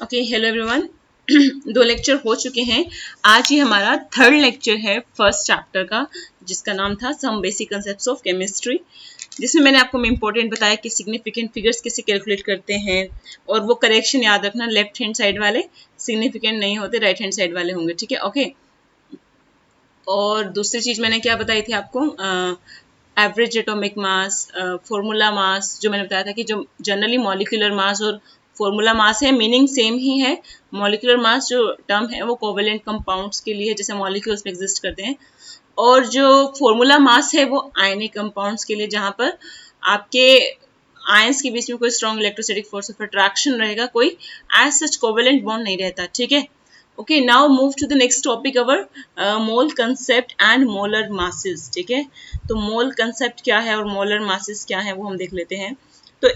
Okay, hello everyone. दो lecture हो चुके हैं। आज ही हमारा थर्ड लेक्चर है फर्स्ट चैप्टर का, जिसका नाम था some basic concepts of chemistry, जिसमें मैंने आपको इम्पोर्टेंट बताया कि सिग्निफिकेंट फिगर्स कैसे कैलकुलेट करते हैं, और वो करेक्शन याद रखना, लेफ्ट हैंड साइड वाले सिग्निफिकेंट नहीं होते, राइट हैंड साइड वाले होंगे, ठीक है। ओके, और दूसरी चीज मैंने क्या बताई थी आपको, average atomic mass, formula mass, जो मैंने बताया था कि जो जनरली मॉलिक्यूलर मास और फॉर्मूला मास है, मीनिंग सेम ही है। मॉलिक्यूलर मास जो टर्म है वो कोवेलेंट कंपाउंड्स के लिए, जैसे मॉलिक्यूल्स में एग्जिस्ट करते हैं, और जो फॉर्मूला मास है वो आयनिक कंपाउंड्स के लिए, जहां पर आपके आयंस के बीच में कोई strong electrostatic force of attraction रहेगा, कोई एज सच कोवेलेंट बॉन्ड नहीं रहता, ठीक है। Okay, now move to the next topic, our mole concept and molar masses, ठीक है। तो मोल कंसेप्ट क्या है और मोलर मासेस क्या है वो हम देख लेते हैं। तो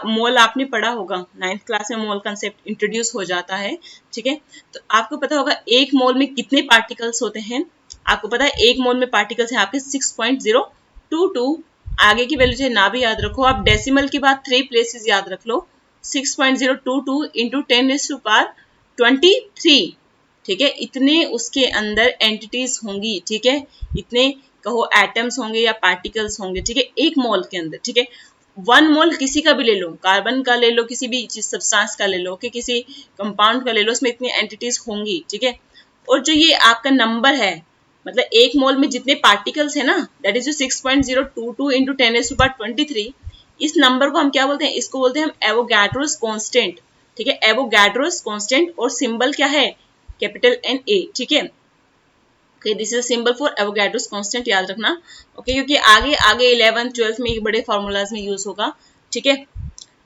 मोल आपने पढ़ा होगा, 9th क्लास में मोल कंसेप्ट इंट्रोड्यूस हो जाता है, ठीक है। तो आपको पता होगा एक मोल में कितने पार्टिकल्स होते हैं। आपको पता है एक मोल में पार्टिकल्स है आपके 6.022। आगे की वैल्यू चाहे ना भी याद रखो, आप डेसिमल के बाद 3 प्लेसेस याद रख लो। 6.022 इंटू 10⁻23, ठीक है। इतने उसके अंदर एंटिटीज होंगी, ठीक है। इतने कहो एटम्स होंगे या पार्टिकल्स होंगे, ठीक है, एक मोल के अंदर, ठीक है। 1 मोल किसी का भी ले लो, कार्बन का ले लो, किसी भी सब्सटेंस का ले लो, कि किसी कंपाउंड का ले लो, उसमें इतनी एंटिटीज होंगी, ठीक है। और जो ये आपका नंबर है, मतलब एक मोल में जितने पार्टिकल्स है ना, दैट इज जो 6.022 इंटू 10⁻23, इस नंबर को हम क्या बोलते हैं, इसको बोलते हैं हम एवोगैड्रोस कांस्टेंट, ठीक है। एवोगैड्रोस कांस्टेंट, और सिंबल क्या है, कैपिटल एन ए, ठीक है। Okay, this is symbol for Avogadro's constant, याद रखना। ओके, क्योंकि आगे आगे 11th 12th में बड़े फार्मूलाज में यूज होगा, ठीक है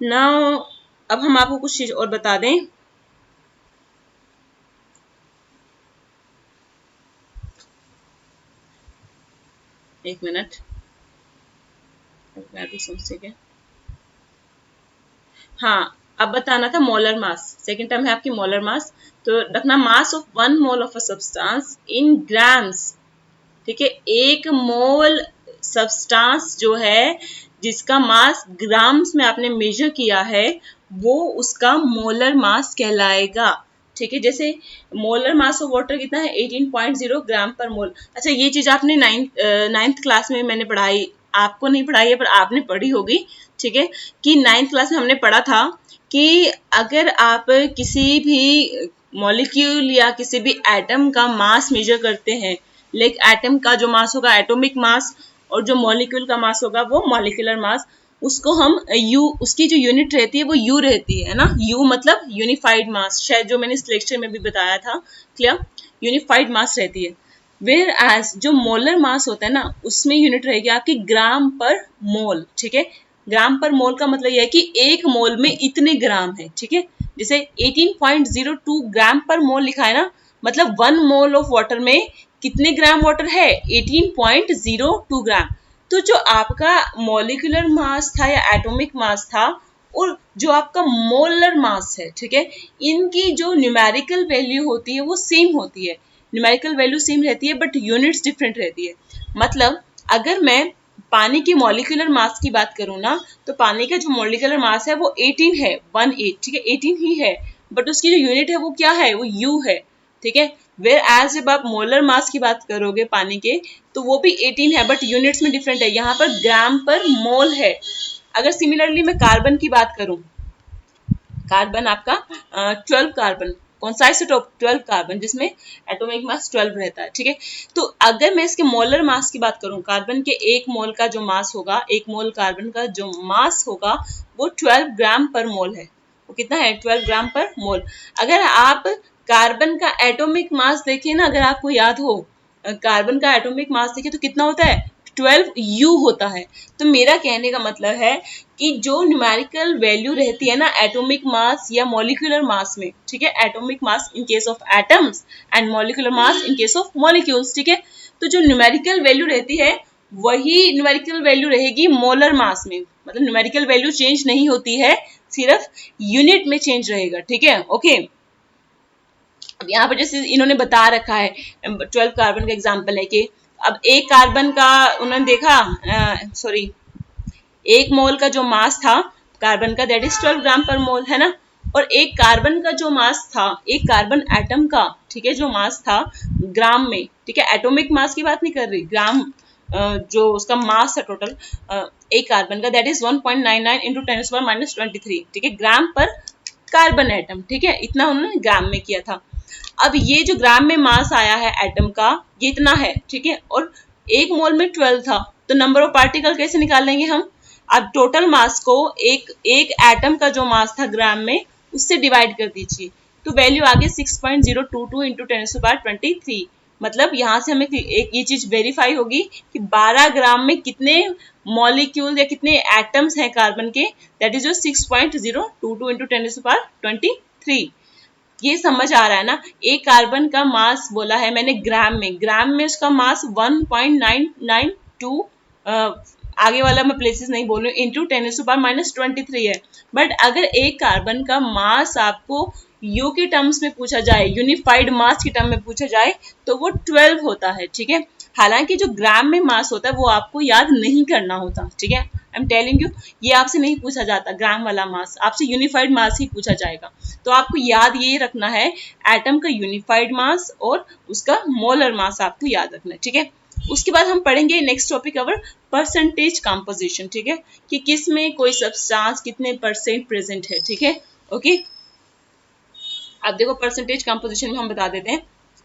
ना। अब हम आपको कुछ चीज और बता दें। एक मिनट, हाँ, अब बताना था मोलर मास, सेकेंड टर्म है आपकी मोलर मास। तो रखना mass of 1 mole of a substance in grams, ठीक है। एक मोल सब्सटेंस जो है जिसका मास ग्राम्स में आपने मेजर किया है, वो उसका मोलर मास कहलाएगा, ठीक है। जैसे मोलर मास ऑफ वाटर कितना है, 18.0 ग्राम पर मोल। अच्छा, ये चीज आपने 9th क्लास में मैंने पढ़ाई, आपको नहीं पढ़ाई है पर आपने पढ़ी होगी, ठीक है, कि 9th क्लास में हमने पढ़ा था कि अगर आप किसी भी मॉलिक्यूल या किसी भी एटम का मास मेजर करते हैं, लेकिन एटम का जो मास होगा एटॉमिक मास, और जो मॉलिक्यूल का मास होगा वो मॉलिक्यूलर मास, उसको हम यू, उसकी जो यूनिट रहती है वो यू रहती है ना। यू मतलब यूनिफाइड मास, शायद जो मैंने इस लेक्चर में भी बताया था, क्लियर, यूनिफाइड मास रहती है। वेयर एज जो मोलर मास होता है ना, उसमें यूनिट रहेगी आपकी ग्राम पर मोल, ठीक है। ग्राम पर मोल का मतलब यह है कि एक मोल में इतने ग्राम है, ठीक है। जैसे 18.02 ग्राम पर मोल लिखा है ना, मतलब 1 मोल ऑफ वाटर में कितने ग्राम वाटर है, 18.02 ग्राम। तो जो आपका मॉलिक्यूलर मास था या एटॉमिक मास था, और जो आपका मोलर मास है, ठीक है, इनकी जो न्यूमेरिकल वैल्यू होती है वो सेम होती है। न्यूमेरिकल वैल्यू सेम रहती है बट यूनिट्स डिफरेंट रहती है। मतलब अगर मैं पानी की मॉलिक्यूलर मास की बात करूं ना, तो पानी का जो मॉलिक्यूलर मास है वो 18 है, 18, ठीक है, 18 ही है, बट उसकी जो यूनिट है वो क्या है, वो यू है, ठीक है। वेयर एज जब आप मोलर मास की बात करोगे पानी के, तो वो भी 18 है बट यूनिट्स में डिफरेंट है, यहाँ पर ग्राम पर मोल है। अगर सिमिलरली मैं कार्बन की बात करूं, कार्बन आपका 12 कार्बन, कौन सा आइसोटोप, 12 कार्बन, जिसमें एटॉमिक मास 12 रहता है, ठीक है। तो अगर मैं इसके मोलर मास की बात करूं, कार्बन के एक मोल का जो मास होगा, एक मोल कार्बन का जो मास होगा वो 12 ग्राम पर मोल है। वो कितना है, 12 ग्राम पर मोल। अगर आप कार्बन का एटॉमिक मास देखें ना, अगर आपको याद हो, कार्बन का एटॉमिक मास देखें तो कितना होता है, 12 यू होता है। तो मेरा कहने का मतलब है कि जो न्यूमेरिकल वैल्यू रहती है ना एटॉमिक मास या मॉलिक्यूलर मास में, ठीक है, atomic mass in case of atoms and molecular mass in case of molecules, ठीक है। तो जो न्यूमेरिकल वैल्यू रहती है वही न्यूमेरिकल वैल्यू रहेगी मोलर मास में, मतलब न्यूमेरिकल वैल्यू चेंज नहीं होती है, सिर्फ यूनिट में चेंज रहेगा, ठीक है। ओके, अब यहाँ पर जैसे इन्होंने बता रखा है, 12 कार्बन का एग्जाम्पल है कि अब एक कार्बन का उन्होंने देखा, सॉरी, एक मोल का जो मास था कार्बन का, दैट इज 12 ग्राम पर मोल, है ना। और एक कार्बन का जो मास था, एक कार्बन एटम का, ठीक है, जो मास था ग्राम में, ठीक है, एटॉमिक मास की बात नहीं कर रही, ग्राम जो उसका मास है टोटल एक कार्बन का, दैट इज 1.99 इंटू 10⁻⁻23, ठीक है, ग्राम पर कार्बन एटम, ठीक है, इतना उन्होंने ग्राम में किया था। अब ये जो ग्राम में मास आया है एटम का, ये इतना है, ठीक है, और एक मोल में 12 था, तो नंबर ऑफ पार्टिकल कैसे निकाल लेंगे हम? अब टोटल मास को एक एटम का जो मास था ग्राम में, उससे डिवाइड कर दीजिए, तो वैल्यू आ गई 6.022 इंटू 10⁻23। मतलब यहाँ से हमें एक ये चीज वेरीफाई होगी कि 12 ग्राम में कितने मॉलिक्यूल या कितने एटम्स हैं कार्बन के, दैट इज जो 6.022 इंटू 10⁻23। ये समझ आ रहा है ना? एक कार्बन का मास बोला है मैंने ग्राम में उसका मास 1.992 आगे वाला मैं प्लेसेस नहीं बोल रही हूँ, इंटू 10⁻⁻23 है। बट अगर एक कार्बन का मास आपको यू के टर्म्स में पूछा जाए, यूनिफाइड मास के टर्म में पूछा जाए, तो वो 12 होता है, ठीक है। हालांकि जो ग्राम में मास होता है वो आपको याद नहीं करना होता, ठीक है, आई एम टेलिंग यू, ये आपसे नहीं पूछा जाता ग्राम वाला मास, आपसे यूनिफाइड मास ही पूछा जाएगा। तो आपको याद ये रखना है, एटम का यूनिफाइड मास और उसका मोलर मास आपको याद रखना है, ठीक है। उसके बाद हम पढ़ेंगे नेक्स्ट टॉपिक अवर परसेंटेज कंपोजिशन, ठीक है, कि किस में कोई सब्सटेंस कितने परसेंट प्रेजेंट है, ठीक है, ओके। अब देखो परसेंटेज कंपोजिशन में हम बता देते हैं,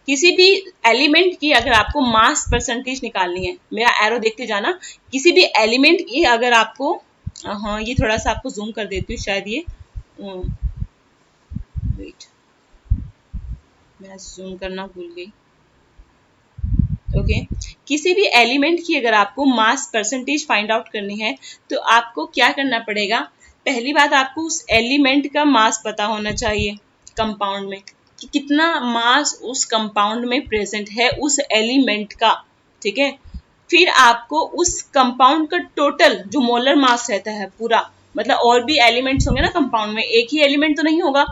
किसी भी एलिमेंट की अगर आपको मास परसेंटेज निकालनी है, मेरा एरो देखते जाना, किसी भी एलिमेंट की अगर आपको, हाँ ये थोड़ा सा आपको जूम कर देती हूँ, शायद ये वेट, मैं जूम करना भूल गई, ओके। किसी भी एलिमेंट की अगर आपको मास परसेंटेज फाइंड आउट करनी है, तो आपको क्या करना पड़ेगा? पहली बात, आपको उस एलिमेंट का मास पता होना चाहिए कंपाउंड में, कि कितना मास उस कंपाउंड में प्रेजेंट है उस एलिमेंट का, ठीक है। फिर आपको उस कंपाउंड का टोटल जो मोलर मास रहता है पूरा, मतलब और भी एलिमेंट्स होंगे ना कंपाउंड में, एक ही एलिमेंट तो नहीं होगा,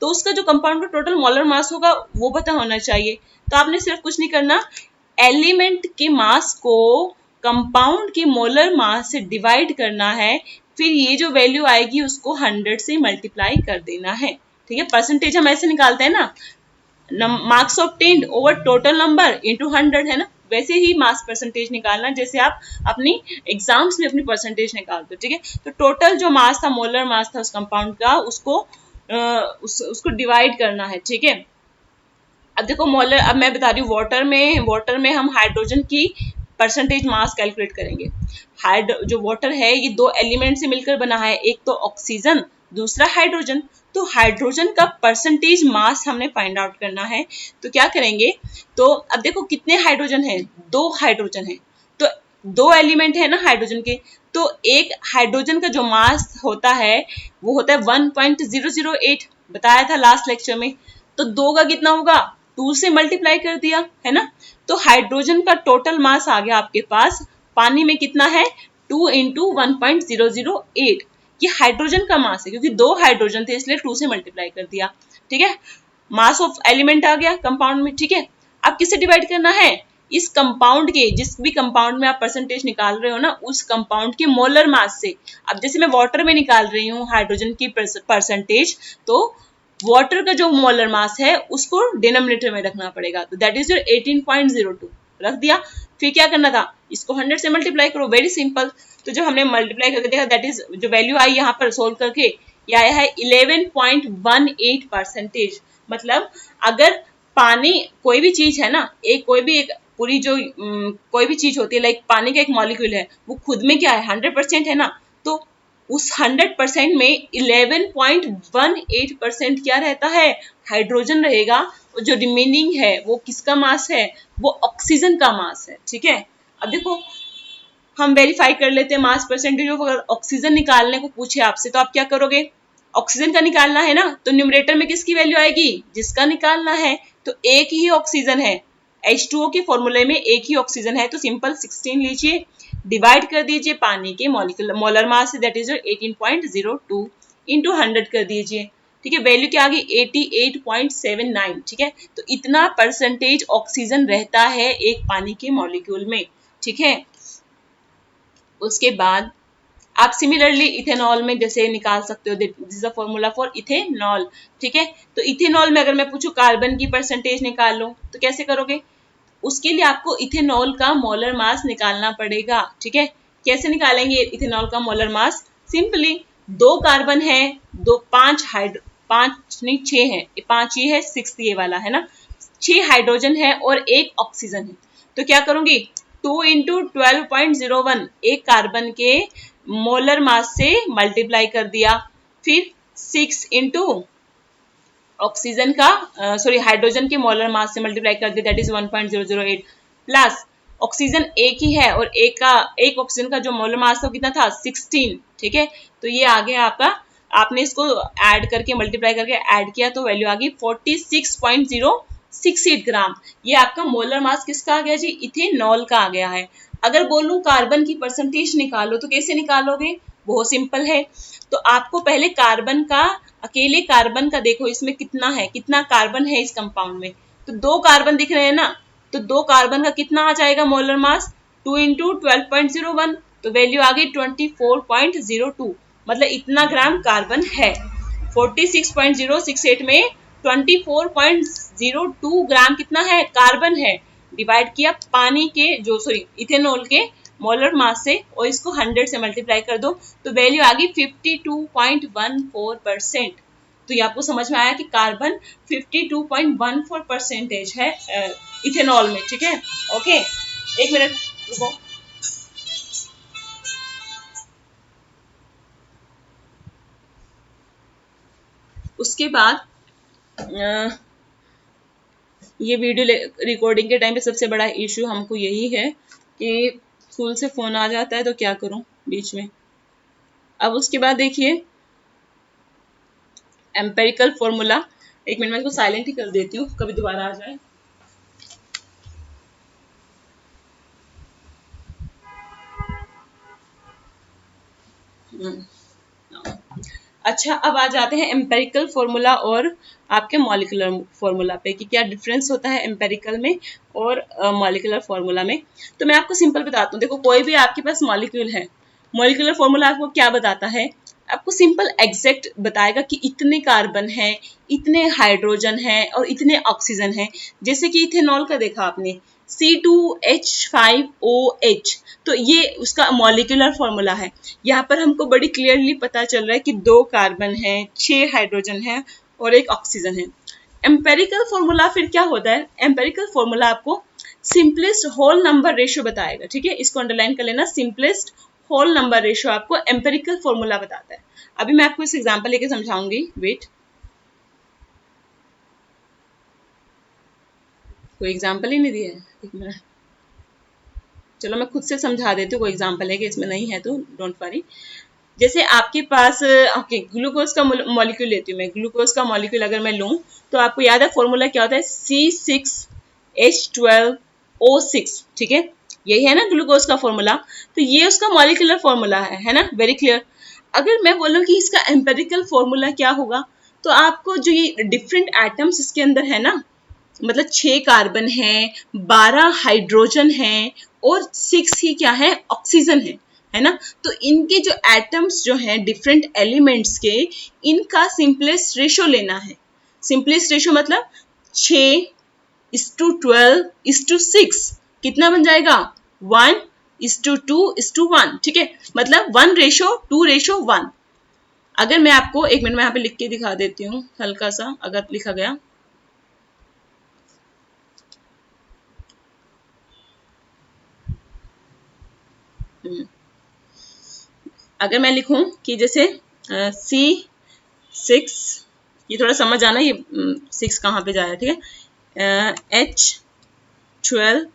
तो उसका जो कंपाउंड का टोटल मोलर मास होगा वो पता होना चाहिए। तो आपने सिर्फ कुछ नहीं करना, एलिमेंट के मास को कंपाउंड के मोलर मास से डिवाइड करना है, फिर ये जो वैल्यू आएगी उसको 100 से मल्टीप्लाई कर देना है, ठीक है। परसेंटेज हम ऐसे निकालते हैं ना, marks obtained over total number into 100 है ना, वैसे ही मास परसेंटेज निकालना जैसे आप अपनी एग्जाम्स में अपनी परसेंटेज निकालते हो, ठीक है। तो टोटल जो मास था, मोलर मास था उस कंपाउंड का, उसको डिवाइड करना है, ठीक है। अब देखो मोलर, अब मैं बता रही हूँ वाटर में हम हाइड्रोजन की परसेंटेज मास कैलकुलेट करेंगे। जो वाटर है ये दो एलिमेंट से मिलकर बना है, एक तो ऑक्सीजन, दूसरा हाइड्रोजन। तो हाइड्रोजन का परसेंटेज मास हमने फाइंड आउट करना है, तो क्या करेंगे? तो अब देखो कितने हाइड्रोजन है, दो हाइड्रोजन है, तो दो एलिमेंट है ना हाइड्रोजन के, तो एक हाइड्रोजन का जो मास होता है वो होता है 1.008, बताया था लास्ट लेक्चर में। तो दो का कितना होगा, 2 से मल्टीप्लाई कर दिया है ना, तो हाइड्रोजन का टोटल मास आ गया आपके पास, पानी में कितना है 2 इंटू 1.008, ये हाइड्रोजन का मास है, क्योंकि दो हाइड्रोजन थे इसलिए 2 से मल्टीप्लाई कर दिया, ठीक है। मास ऑफ एलिमेंट आ गया कंपाउंड में, ठीक है। अब किससे डिवाइड करना है? इस कंपाउंड के, जिस भी कंपाउंड में आप परसेंटेज निकाल रहे हो ना, उस कंपाउंड के मोलर मास से। अब जैसे मैं वाटर में निकाल रही हूँ हाइड्रोजन की परसेंटेज, तो वाटर का जो मोलर मास है उसको डिनोमिनेटर में रखना पड़ेगा, तो दैट इज योर 18.02 रख दिया। फिर क्या करना था, इसको 100 से मल्टीप्लाई करो, वेरी सिंपल। तो जो हमने मल्टीप्लाई करके देखा, दैट इज जो वैल्यू आई यहाँ पर सोल्व करके, ये आया है 11.18%। मतलब अगर पानी, कोई भी चीज है ना, कोई भी एक पूरी जो कोई भी चीज होती है, लाइक पानी का एक मॉलिक्यूल है, वो खुद में क्या है 100% है ना, तो उस 100% में 11.18% क्या रहता है, हाइड्रोजन रहेगा, और जो रिमेनिंग है वो किसका मास है, वो ऑक्सीजन का मास है, ठीक है। अब देखो हम वेरीफाई कर लेते हैं मास परसेंटेज ऑफ, अगर ऑक्सीजन निकालने को पूछे आपसे तो आप क्या करोगे, ऑक्सीजन का निकालना है ना, तो न्यूमरेटर में किसकी वैल्यू आएगी, जिसका निकालना है, तो एक ही ऑक्सीजन है, H2O के फॉर्मूले में एक ही ऑक्सीजन है, तो सिंपल 16 लीजिए, डिवाइड कर दीजिए पानी के मॉलिक्यूलर मोलर मास से, दैट इज 18.02 इंटू 100 कर दीजिए, ठीक है। वैल्यू क्या आ गई 88.79, ठीक है। तो इतना परसेंटेज ऑक्सीजन रहता है एक पानी के मॉलिक्यूल में, ठीक है। उसके बाद आप सिमिलरली इथेनॉल में जैसे निकाल सकते हो, this is the formula for ethanol, ठीक है। तो इथेनॉल में अगर मैं पूछूं कार्बन की परसेंटेज निकाल लो तो कैसे करोगे, उसके लिए आपको इथेनॉल का मोलर मास निकालना पड़ेगा, ठीक है। कैसे निकालेंगे इथेनॉल का मोलर मास, सिंपली 2 कार्बन है, दो 5 हाइड्रो 5 नहीं 6 है, 5 ये है 6 ये वाला है ना, 6 हाइड्रोजन है और 1 ऑक्सीजन है। तो क्या करूंगी, 2 इंटू 12.01 एक कार्बन के मोलर मास से मल्टीप्लाई कर दिया, फिर 6 इंटू ऑक्सीजन का सॉरी हाइड्रोजन के मोलर मास से मल्टीप्लाई कर दिया, दैट इज 1.008 प्लस ऑक्सीजन एक ही है और एक ऑक्सीजन का जो मोलर मास था कितना था 16, ठीक है। तो ये आ गया आपका, आपने इसको ऐड करके मल्टीप्लाई करके ऐड किया तो वैल्यू आ गई 46.068 ग्राम। ये आपका मोलर मास किसका आ गया जी, इथेनॉल का आ गया है। अगर बोलूं कार्बन की परसेंटेज निकालो तो कैसे निकालोगे, बहुत सिंपल है। तो आपको पहले कार्बन का, अकेले कार्बन का देखो इसमें कितना है, कितना कार्बन है इस कंपाउंड में, तो 2 कार्बन दिख रहे हैं ना, तो 2 कार्बन का कितना आ जाएगा मोलर मास, 2 इंटू 12.01, तो वैल्यू आ गई 24.02, मतलब इतना ग्राम कार्बन है। 46.068 में 24.02 ग्राम कितना है, कार्बन है। डिवाइड किया पानी के जो सॉरी इथेनॉल के मोलर मास से और इसको 100 से मल्टीप्लाई कर दो तो वैल्यू आ गई 52.14%। तो ये आपको समझ में आया कि कार्बन 52.14% है इथेनॉल में, ठीक है। ओके, एक मिनट रुको। उसके बाद ये वीडियो रिकॉर्डिंग के टाइम पे सबसे बड़ा इशू हमको यही है कि स्कूल से फोन आ जाता है तो क्या करूं बीच में। अब उसके बाद देखिए एम्पेरिकल फॉर्मूला, एक मिनट में इसको साइलेंट ही कर देती हूँ कभी दोबारा आ जाए। अच्छा, अब आ जाते हैं एम्पेरिकल फॉर्मूला और आपके मॉलिक्यूलर फॉर्मूला पे कि क्या डिफरेंस होता है एम्पेरिकल में और मॉलिक्यूलर फॉर्मूला में। तो मैं आपको सिंपल बताता हूँ, देखो कोई भी आपके पास मॉलिक्यूल है, मॉलिक्यूलर फॉर्मूला आपको क्या बताता है, आपको सिंपल एग्जैक्ट बताएगा कि इतने कार्बन है, इतने हाइड्रोजन है और इतने ऑक्सीजन है। जैसे कि इथेनॉल का देखा आपने C2H5OH, तो ये उसका मॉलिक्यूलर फॉर्मूला है। यहाँ पर हमको बड़ी क्लियरली पता चल रहा है कि 2 कार्बन है, 6 हाइड्रोजन है और 1 ऑक्सीजन है। एम्पेरिकल फॉर्मूला फिर क्या होता है, एम्पेरिकल फॉर्मूला आपको सिंपलेस्ट होल नंबर रेशियो बताएगा, ठीक है। इसको अंडरलाइन कर लेना, सिंपलेस्ट होल नंबर रेशियो आपको एम्पेरिकल फॉर्मूला बताता है। अभी मैं आपको इस एग्जांपल लेके समझाऊंगी, वेट। कोई एग्जांपल ही नहीं दिया है, एक मिनट, चलो मैं खुद से समझा देती हूँ, कोई एग्जांपल है कि इसमें नहीं है तो डोंट वरी। जैसे आपके पास ओके ग्लूकोज का मॉलिक्यूल लेती हूँ मैं, ग्लूकोज का मॉलिक्यूल अगर मैं लूँ तो आपको याद है फॉर्मूला क्या होता है, C6H12O6, ठीक है। यही है ना ग्लूकोज का फॉर्मूला, तो ये उसका मॉलिक्यूलर फॉर्मूला है ना, वेरी क्लियर। अगर मैं बोलूँ कि इसका एम्पेरिकल फॉर्मूला क्या होगा, तो आपको जो ये डिफरेंट एटम्स इसके अंदर है ना, मतलब 6 कार्बन है, 12 हाइड्रोजन है और 6 ही क्या है, ऑक्सीजन है ना। तो इनके जो एटम्स जो हैं डिफरेंट एलिमेंट्स के, इनका सिंपलेस्ट रेशो लेना है। सिंपलेस्ट रेशो मतलब 6:12:6 कितना बन जाएगा, 1:2:1, ठीक है। मतलब 1:2:1। अगर मैं आपको एक मिनट में यहाँ पे लिख के दिखा देती हूँ हल्का सा, अगर लिखा गया अगर मैं लिखूं कि जैसे C6, ये थोड़ा समझ आना, ये 6 कहाँ पे जाए, ठीक है, H12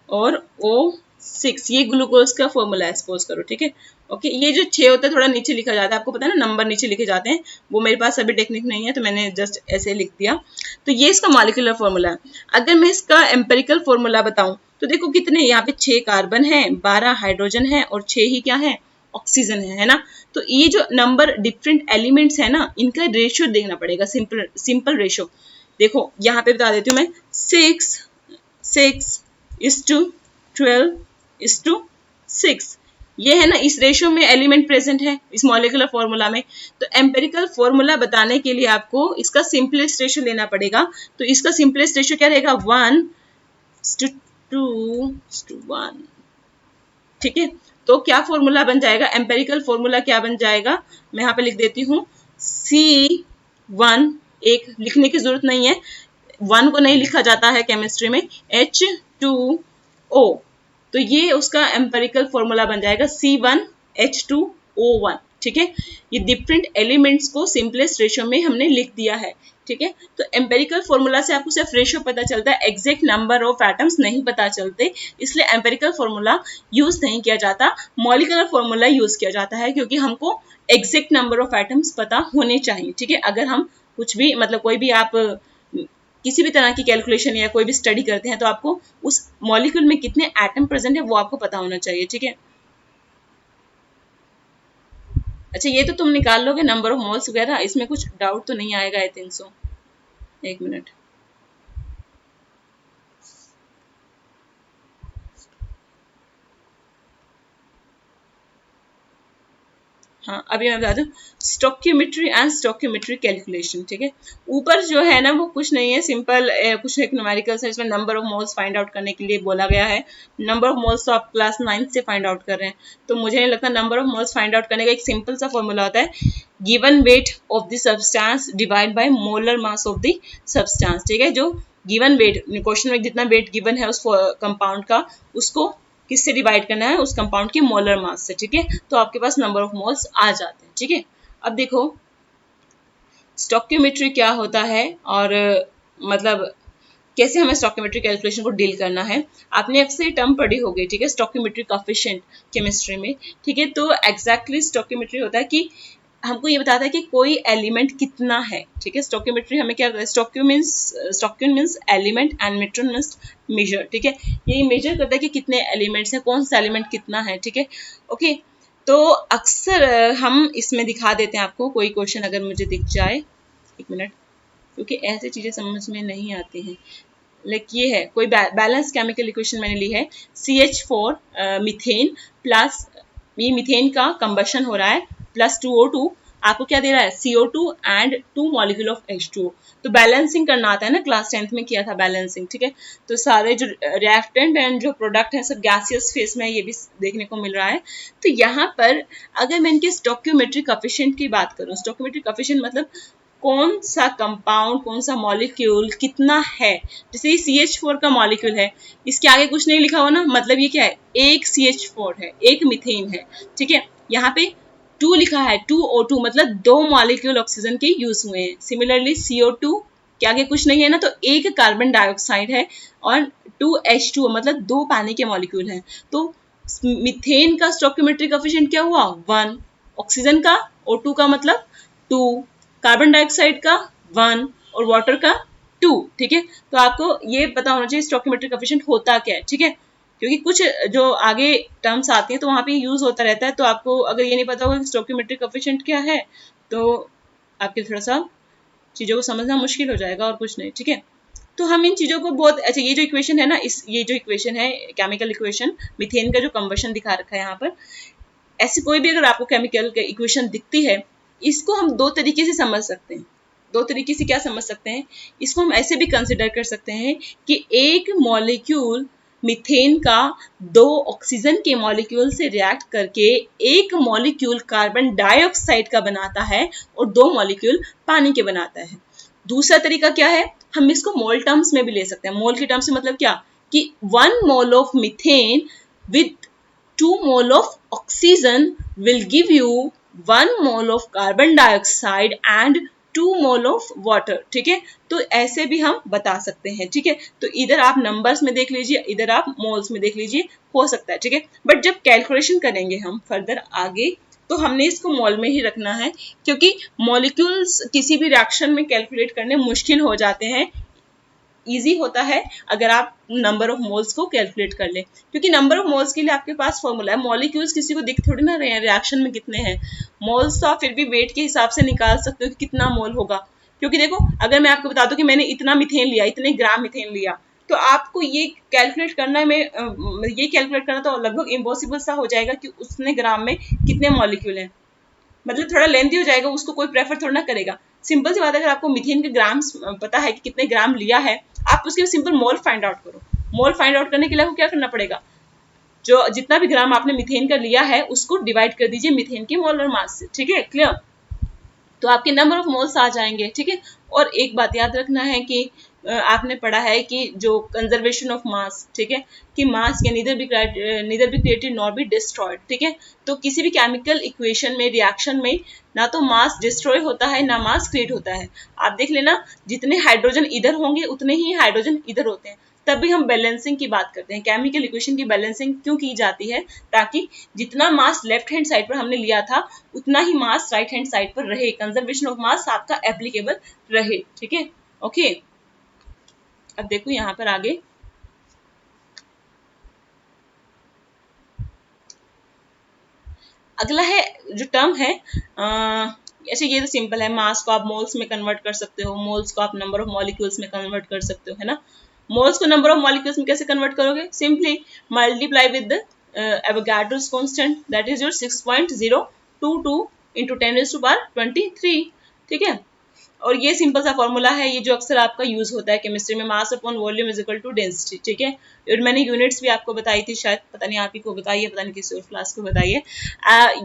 और O6, ये ग्लूकोज का फॉर्मूला है सपोज करो, ठीक है। ओके, ये जो 6 होता है थोड़ा नीचे लिखा जाता है, आपको पता है ना नंबर नीचे लिखे जाते हैं, वो मेरे पास अभी टेक्निक नहीं है तो मैंने जस्ट ऐसे लिख दिया। तो ये इसका मॉलिक्यूलर फॉर्मूला है। अगर मैं इसका एम्पेरिकल फॉर्मूला बताऊं तो देखो कितने यहाँ पे 6 कार्बन है, 12 हाइड्रोजन है और 6 ही क्या है, ऑक्सीजन है ना। तो ये जो नंबर डिफरेंट एलिमेंट्स है ना, इनका रेशियो देखना पड़ेगा, सिंपल रेशियो। देखो यहाँ पे बता देती हूँ मैं, 6:12:6, ये है ना, इस रेशियो में एलिमेंट प्रेजेंट है इस मॉलिक्यूलर फॉर्मूला में। तो एम्पेरिकल फॉर्मूला बताने के लिए आपको इसका सिंपलेस्ट रेशियो लेना पड़ेगा। तो इसका सिंपलेस्ट रेशियो क्या रहेगा, 1:2:1। ठीक है, तो क्या फॉर्मूला बन जाएगा, एम्पेरिकल फॉर्मूला क्या बन जाएगा, मैं यहाँ पे लिख देती हूँ C1, एक लिखने की जरूरत नहीं है, 1 को नहीं लिखा जाता है केमिस्ट्री में, H2O। तो ये उसका एम्पेरिकल फॉर्मूला बन जाएगा C1H2O1। ठीक है, ये डिफरेंट एलिमेंट्स को सिंपलेस्ट रेशियो में हमने लिख दिया है। ठीक है, तो एम्पेरिकल फॉर्मूला से आपको सिर्फ रेशियो पता चलता है, एग्जैक्ट नंबर ऑफ एटम्स नहीं पता चलते, इसलिए एम्पेरिकल फॉर्मूला यूज नहीं किया जाता, मॉलिक्यूलर फॉर्मूला यूज किया जाता है, क्योंकि हमको एग्जैक्ट नंबर ऑफ एटम्स पता होने चाहिए। ठीक है, अगर हम कुछ भी मतलब कोई भी आप किसी भी तरह की कैलकुलेशन या कोई भी स्टडी करते हैं तो आपको उस मॉलिक्यूल में कितने एटम प्रेजेंट है वो आपको पता होना चाहिए। ठीक है, अच्छा ये तो तुम निकाल लोगे नंबर ऑफ मोल्स वगैरह, इसमें कुछ डाउट तो नहीं आएगा आई थिंक सो। एक मिनट, हाँ अभी मैं बता दूं, स्टोक्योमेट्री एंड स्टोक्योमेट्री कैलकुलेशन। ठीक है, ऊपर जो है ना वो कुछ नहीं है, सिंपल कुछ एक न्यूमेरिकल्स है, इसमें number of moles find out करने के लिए बोला गया है। नंबर ऑफ मोल्स तो आप क्लास 9 से फाइंड आउट कर रहे हैं, तो मुझे नहीं लगता number of moles find out करने का एक सिंपल सा फॉर्मूला होता है, given weight of the substance divide by molar mass of the substance. ठीक है, जो गिवन वेट क्वेश्चन में जितना वेट गिवन है उस कंपाउंड का, उसको किससे डिवाइड करना है, उस कंपाउंड की मोलर मास से। ठीक है, तो आपके पास नंबर ऑफ मोल्स आ जाते हैं। ठीक है, अब देखो स्टोक्योमेट्री क्या होता है और मतलब कैसे हमें स्टोक्योमेट्री कैलकुलेशन को डील करना है। आपने अक्सर ये टर्म पढ़ी होगी, ठीक है, स्टोक्योमेट्री कोएफिशिएंट केमिस्ट्री में। ठीक है, तो एग्जैक्टली स्टोक्योमेट्री होता है कि हमको ये बताता है कि कोई एलिमेंट कितना है। ठीक है, स्टोक्योमेट्री हमें क्या, stoichio means element and metron means measure. ठीक है, ये मेजर करता है कि कितने एलिमेंट्स हैं, कौन सा एलिमेंट कितना है। ठीक है, ओके, तो अक्सर हम इसमें दिखा देते हैं आपको, कोई क्वेश्चन अगर मुझे दिख जाए, एक मिनट, क्योंकि ऐसी चीजें समझ में नहीं आती हैं। लाइक ये है कोई बैलेंस केमिकल इक्वेशन मैंने ली है, CH4 मीथेन प्लस, ये मीथेन का कंबशन हो रहा है, प्लस 2O2, आपको क्या दे रहा है, CO2 and 2 molecule of H2O। तो बैलेंसिंग करना आता है ना, क्लास 10th में किया था बैलेंसिंग। ठीक है, तो सारे जो रिएक्टेंट एंड जो प्रोडक्ट है सब गैसियस फेस में, ये भी देखने को मिल रहा है। तो यहाँ पर अगर मैं इनके स्टोक्योमेट्रिक कोएफिशिएंट की बात करूँ, स्टोक्योमेट्रिक कोएफिशिएंट मतलब कौन सा कंपाउंड, कौन सा मॉलिक्यूल कितना है। जैसे ये CH4 का मॉलिक्यूल है, इसके आगे कुछ नहीं लिखा हुआ ना, मतलब ये क्या है, एक CH4 है, एक मीथेन है। ठीक है, यहाँ पे 2 लिखा है, 2O2 मतलब 2 मॉलिक्यूल ऑक्सीजन के यूज हुए हैं। सिमिलरली CO2 के आगे कुछ नहीं है ना, तो एक कार्बन डाइऑक्साइड है, और 2H2O मतलब 2 पानी के मॉलिक्यूल हैं। तो मीथेन का स्टोक्योमेट्रिक कोएफिशिएंट क्या हुआ, 1, ऑक्सीजन का O2 का मतलब 2, कार्बन डाइऑक्साइड का 1 और वाटर का 2। ठीक है, तो आपको ये पता होना चाहिए स्टोक्योमेट्रिक कोएफिशिएंट होता क्या है। ठीक है, क्योंकि कुछ जो आगे टर्म्स आती हैं तो वहां पे यूज होता रहता है, तो आपको अगर ये नहीं पता होगा कि स्टोक्योमेट्रिक कोएफिशिएंट क्या है तो आपके थोड़ा सा चीजों को समझना मुश्किल हो जाएगा, और कुछ नहीं। ठीक है, तो हम इन चीजों को बहुत अच्छा, ये जो इक्वेशन है ना, ये जो इक्वेशन है केमिकल इक्वेशन, मीथेन का जो कंबशन दिखा रखा है यहाँ पर, ऐसी कोई भी अगर आपको केमिकल इक्वेशन दिखती है, इसको हम दो तरीके से समझ सकते हैं। दो तरीके से क्या समझ सकते हैं, इसको हम ऐसे भी कंसिडर कर सकते हैं कि एक मॉलिक्यूल मीथेन का 2 ऑक्सीजन के मॉलिक्यूल से रिएक्ट करके एक मॉलिक्यूल कार्बन डाइऑक्साइड का बनाता है और 2 मॉलिक्यूल पानी के बनाता है। दूसरा तरीका क्या है, हम इसको मोल टर्म्स में भी ले सकते हैं। मोल के टर्म्स से मतलब क्या, कि 1 mole of methane with 2 mole of oxygen will give you 1 mole of carbon dioxide and 2 mole of water। ठीक है, तो ऐसे भी हम बता सकते हैं। ठीक है, तो इधर आप नंबर्स में देख लीजिए, इधर आप मोल्स में देख लीजिए, हो सकता है। ठीक है, बट जब कैलकुलेशन करेंगे हम फर्दर आगे, तो हमने इसको मोल में ही रखना है, क्योंकि मॉलिक्यूल्स किसी भी रिएक्शन में कैलकुलेट करने मुश्किल हो जाते हैं। इजी होता है अगर आप नंबर ऑफ मोल्स को कैलकुलेट कर ले, क्योंकि नंबर ऑफ मोल्स के लिए आपके पास फॉर्मूला है। मॉलिक्यूल्स किसी को दिख थोड़ी ना रहे हैं रिएक्शन में कितने हैं, मोल्स तो आप फिर भी वेट के हिसाब से निकाल सकते हो कि कितना मोल होगा। क्योंकि देखो, अगर मैं आपको बता दूं कि मैंने इतना मीथेन लिया, इतने ग्राम मीथेन लिया, तो आपको ये कैलकुलेट करना तो लगभग इम्पॉसिबल सा हो जाएगा कि उसने ग्राम में कितने मॉलिक्यूल हैं, मतलब थोड़ा लेंथी हो जाएगा, उसको कोई प्रेफर थोड़ा ना करेगा। सिंपल सी बात है, अगर आपको मीथेन के ग्राम्स पता है कि कितने ग्राम लिया है, आप उसके सिंपल मोल फाइंड आउट करो। मोल फाइंड आउट करने के लिए आपको क्या करना पड़ेगा, जो जितना भी ग्राम आपने मीथेन का लिया है उसको डिवाइड कर दीजिए मीथेन के मोलर मास से, ठीक है, क्लियर। तो आपके नंबर ऑफ मोल्स आ जाएंगे, ठीक है। और एक बात याद रखना है कि आपने पढ़ा है कि जो कंजर्वेशन ऑफ मास, ठीक है, कि मास can neither be created nor be destroyed, ठीक है। तो किसी भी केमिकल इक्वेशन में, रिएक्शन में, ना तो मास डिस्ट्रॉय होता है ना मास क्रिएट होता है। आप देख लेना, जितने हाइड्रोजन इधर होंगे उतने ही हाइड्रोजन इधर होते हैं। तभी हम बैलेंसिंग की बात करते हैं, केमिकल इक्वेशन की बैलेंसिंग क्यों की जाती है, ताकि जितना मास लेफ्ट हैंड साइड पर हमने लिया था उतना ही मास राइट हैंड साइड पर रहे, कंजर्वेशन ऑफ मास आपका एप्लीकेबल रहे, ठीक है, ओके। अब देखो यहाँ पर आगे, अगला है जो टर्म है, ऐसे ये तो सिंपल है, मास को आप मोल्स में कन्वर्ट कर सकते हो, मोल्स को आप नंबर ऑफ मॉलिक्यूल्स में कन्वर्ट कर सकते हो, है ना। मोल्स को नंबर ऑफ मॉलिक्यूल्स में कैसे कन्वर्ट करोगे, simply multiply with Avogadro's constant, that is your 6.022 into 10⁻23, ठीक है। और ये सिंपल सा फॉर्मूला है, ये जो अक्सर आपका यूज होता है केमिस्ट्री में, mass upon volume is equal to density, ठीक है। और मैंने यूनिट्स भी आपको बताई थी, शायद पता नहीं आप ही को बताइए, पता नहीं किसी और क्लास को बताइए।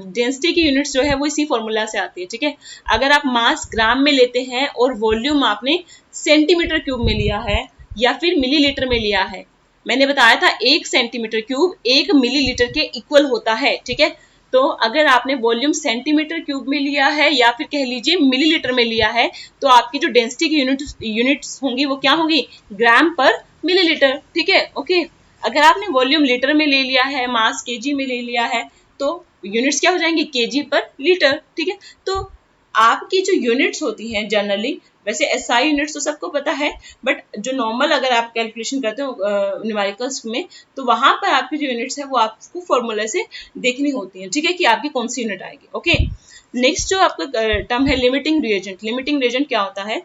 डेंसिटी की यूनिट्स जो है वो इसी फॉर्मूला से आती है, ठीक है। अगर आप मास ग्राम में लेते हैं और वॉल्यूम आपने सेंटीमीटर क्यूब में लिया है या फिर मिलीलीटर में लिया है, मैंने बताया था 1 सेंटीमीटर क्यूब 1 मिलीलीटर के इक्वल होता है, ठीक है। तो अगर आपने वॉल्यूम सेंटीमीटर क्यूब में लिया है या फिर कह लीजिए मिलीलीटर में लिया है, तो आपकी जो डेंसिटी की यूनिट्स होंगी वो क्या होंगी, ग्राम पर मिलीलीटर, ठीक है, ओके। अगर आपने वॉल्यूम लीटर में ले लिया है, मास केजी में ले लिया है, तो यूनिट्स क्या हो जाएंगी, केजी पर लीटर, ठीक है। तो आपकी जो यूनिट्स होती हैं जनरली, वैसे एसआई यूनिट्स तो सबको पता है, बट जो नॉर्मल अगर आप कैलकुलेशन करते हो न्यूमेरिकल्स में, तो वहां पर आपकी जो यूनिट्स है वो आपको फॉर्मूला से देखनी होती है, ठीक है, कि आपकी कौन सी यूनिट आएगी, ओके। नेक्स्ट जो आपका टर्म है लिमिटिंग रिएजेंट। लिमिटिंग रिएजेंट क्या होता है,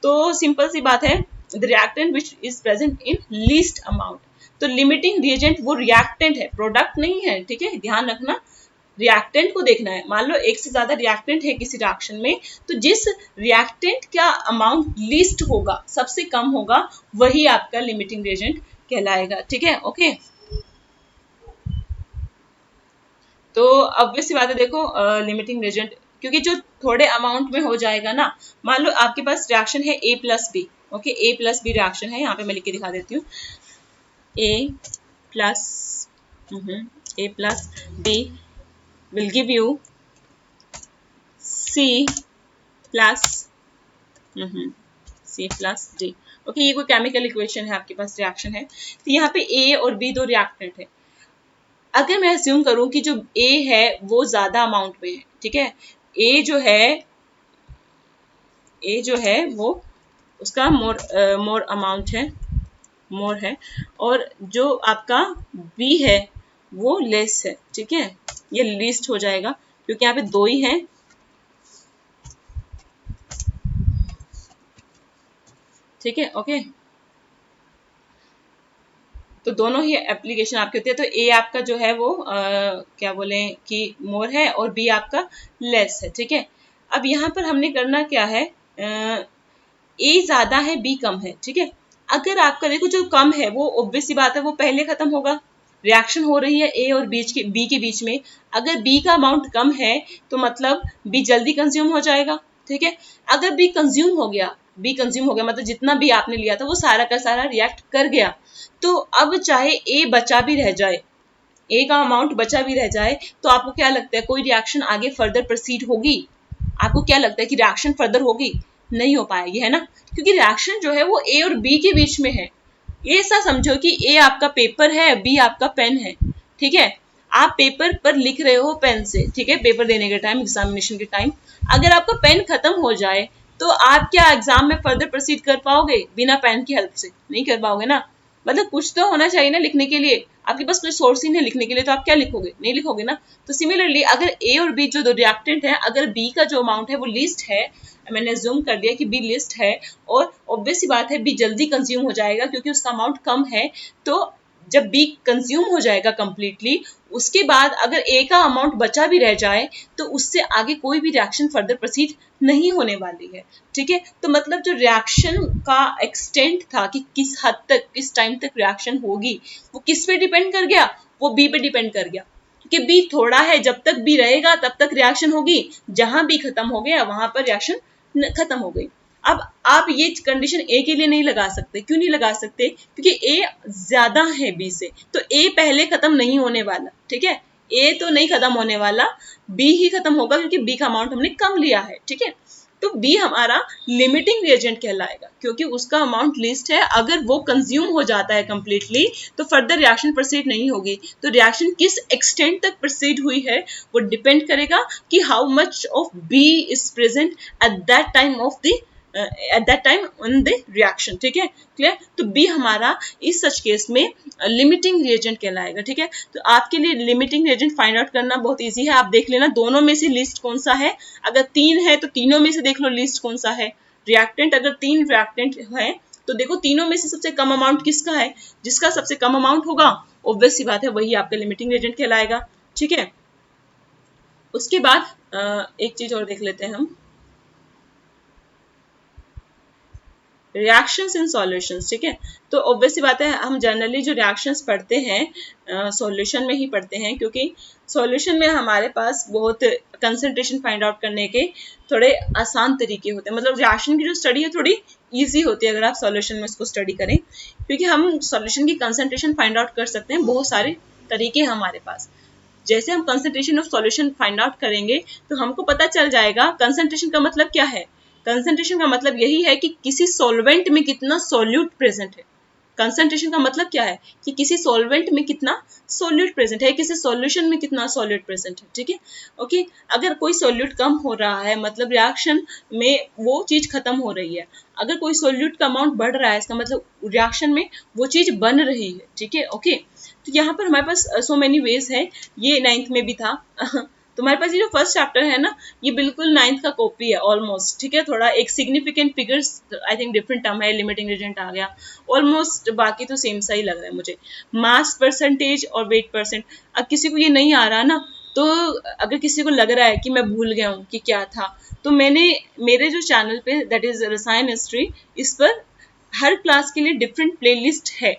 तो सिंपल सी बात है, the reactant which is present in least amount. तो लिमिटिंग रिएजेंट वो रिएक्टेंट है, प्रोडक्ट नहीं है, ठीक है, ध्यान रखना, रिएक्टेंट को देखना है। मान लो एक से ज्यादा रिएक्टेंट है किसी रिएक्शन में, तो जिस रिएक्टेंट का अमाउंट लीस्ट होगा, सबसे कम होगा, वही आपका लिमिटिंग रिएजेंट कहलाएगा, ठीक है, ओके। तो ऑब्वियस सी बात है, देखो लिमिटिंग रिएजेंट, क्योंकि जो थोड़े अमाउंट में हो जाएगा ना, मान लो आपके पास रिएक्शन है A plus B, okay, A plus B reaction है, यहाँ पे मैं लिख के दिखा देती हूँ, A plus B will give you C plus C plus D, okay. ये कोई केमिकल इक्वेशन है, आपके पास रिएक्शन है, तो यहाँ पे A और B दो रिएक्टेंट है। अगर मैं अज्यूम करूं कि जो A है वो ज्यादा अमाउंट में है, ठीक है, A जो है वो उसका मोर अमाउंट है, मोर है, और जो आपका B है वो लेस है, ठीक है, ये लीस्ट हो जाएगा क्योंकि यहाँ पे दो ही हैं, ठीक है, ओके। तो दोनों ही एप्लीकेशन आपकी होती है। तो ए आपका जो है वो क्या बोले कि मोर है और बी आपका लेस है, ठीक है। अब यहाँ पर हमने करना क्या है, ए ज्यादा है बी कम है, ठीक है। अगर आपका देखो जो कम है वो ऑब्वियस सी बात है वो पहले खत्म होगा, रिएक्शन हो रही है ए और बी के बीच में, अगर बी का अमाउंट कम है तो मतलब बी जल्दी कंज्यूम हो जाएगा, ठीक है। अगर बी कंज्यूम हो गया मतलब जितना भी आपने लिया था वो सारा का सारा रिएक्ट कर गया, तो अब चाहे ए बचा भी रह जाए, ए का अमाउंट बचा भी रह जाए, तो आपको क्या लगता है कोई रिएक्शन आगे फर्दर प्रोसीड होगी, आपको क्या लगता है कि रिएक्शन फर्दर होगी, नहीं हो पाएगी, है ना, क्योंकि रिएक्शन जो है वो ए और बी के बीच में है। ऐसा समझो कि ए आपका पेपर है, बी आपका पेन है, ठीक है। आप पेपर पर लिख रहे हो पेन से, ठीक है, पेपर देने के टाइम, एग्जामिनेशन के टाइम, अगर आपका पेन खत्म हो जाए तो आप क्या एग्जाम में फर्दर प्रोसीड कर पाओगे, बिना पेन की हेल्प से नहीं कर पाओगे ना, मतलब कुछ तो होना चाहिए ना लिखने के लिए। आपके पास कोई सोर्स ही नहीं लिखने के लिए, तो आप क्या लिखोगे, नहीं लिखोगे ना। तो सिमिलरली अगर ए और बी जो दो रिएक्टेंट है, अगर बी का जो अमाउंट है वो लिस्ट है, मैंने जूम कर दिया कि बी लिस्ट है, और ऑब्वियस सी बात है बी जल्दी कंज्यूम हो जाएगा क्योंकि उसका अमाउंट कम है। तो जब बी कंज्यूम हो जाएगा कंप्लीटली, उसके बाद अगर ए का अमाउंट बचा भी रह जाए तो उससे आगे कोई भी रिएक्शन फर्दर प्रोसीड नहीं होने वाली है, ठीक है। तो मतलब जो रिएक्शन का एक्सटेंट था कि किस हद तक, किस टाइम तक रिएक्शन होगी, वो किस पे डिपेंड कर गया, वो बी पे डिपेंड कर गया। कि बी थोड़ा है, जब तक बी रहेगा तब तक रिएक्शन होगी, जहां बी खत्म हो गया वहां पर रिएक्शन खत्म हो गई। अब आप ये कंडीशन ए के लिए नहीं लगा सकते, क्यों नहीं लगा सकते, क्योंकि ए ज्यादा है बी से, तो ए पहले खत्म नहीं होने वाला, ठीक है। ए तो नहीं खत्म होने वाला, बी ही खत्म होगा क्योंकि बी का अमाउंट हमने कम लिया है, ठीक है। तो बी हमारा लिमिटिंग रिएजेंट कहलाएगा क्योंकि उसका अमाउंट लिस्ट है, अगर वो कंज्यूम हो जाता है कंप्लीटली तो फर्दर रिएक्शन प्रोसीड नहीं होगी। तो रिएक्शन किस एक्सटेंट तक प्रोसीड हुई है वो डिपेंड करेगा कि how much of B is present at that time of the at that time on the reaction, ठीक है, क्लियर। तो बी हमारा इस सच केस में लिमिटिंग रिएजेंट कहलाएगा, ठीक है। तो आपके लिए लिमिटिंग रिएजेंट फाइंड आउट करना बहुत इजी है, आप देख लेना दोनों में से लिस्ट कौन सा है। अगर 3 है तो तीनों में से देख लो लिस्ट कौन सा है। रिएक्टेंट अगर 3 रिएक्टेंट है तो देखो तीनों में से सबसे कम अमाउंट किसका है, जिसका सबसे कम अमाउंट होगा ऑब्वियस सी बात है वही आपका लिमिटिंग रिएजेंट कहलाएगा, ठीक है। उसके बाद एक चीज और देख लेते हैं हम, रिएक्शंस इन सॉल्यूशंस, ठीक है। तो ऑब्वियस सी बात है हम जनरली जो रिएक्शंस पढ़ते हैं सॉल्यूशन में ही पढ़ते हैं, क्योंकि सॉल्यूशन में हमारे पास बहुत कंसंट्रेशन फाइंड आउट करने के थोड़े आसान तरीके होते हैं। मतलब रिएक्शन की जो स्टडी है थोड़ी इजी होती है अगर आप सॉल्यूशन में इसको स्टडी करें, क्योंकि हम सॉल्यूशन की कंसंट्रेशन फाइंड आउट कर सकते हैं, बहुत सारे तरीके हैं हमारे पास। जैसे हम concentration of solution find out करेंगे तो हमको पता चल जाएगा कंसंट्रेशन का मतलब क्या है। कंसंट्रेशन का मतलब यही है कि किसी सॉल्वेंट में कितना सॉल्यूट प्रेजेंट है। कंसंट्रेशन का मतलब क्या है कि किसी सॉल्वेंट में कितना सॉल्यूट प्रेजेंट है, किसी सॉल्यूशन में कितना सॉल्यूट प्रेजेंट है, ठीक है। ओके, अगर कोई सॉल्यूट कम हो रहा है मतलब रिएक्शन में वो चीज खत्म हो रही है, अगर कोई सॉल्यूट का अमाउंट बढ़ रहा है इसका मतलब रिएक्शन में वो चीज बन रही है, ठीक है। ओके, तो यहाँ पर हमारे पास सो मेनी वेज है, ये 9th में भी था तो हमारे पास ये जो फर्स्ट चैप्टर है ना ये बिल्कुल 9th का कॉपी है ऑलमोस्ट, ठीक है। थोड़ा एक significant figures I think different term है, लिमिटिंग रिएजेंट आ गया ऑलमोस्ट, बाकी तो सेम सा ही लग रहा है मुझे। मास परसेंटेज और वेट परसेंट, अब किसी को ये नहीं आ रहा ना, तो अगर किसी को लग रहा है कि मैं भूल गया हूँ कि क्या था, तो मैंने मेरे जो चैनल पे दैट इज रसायन हिस्ट्री, इस पर हर क्लास के लिए डिफरेंट प्लेलिस्ट है।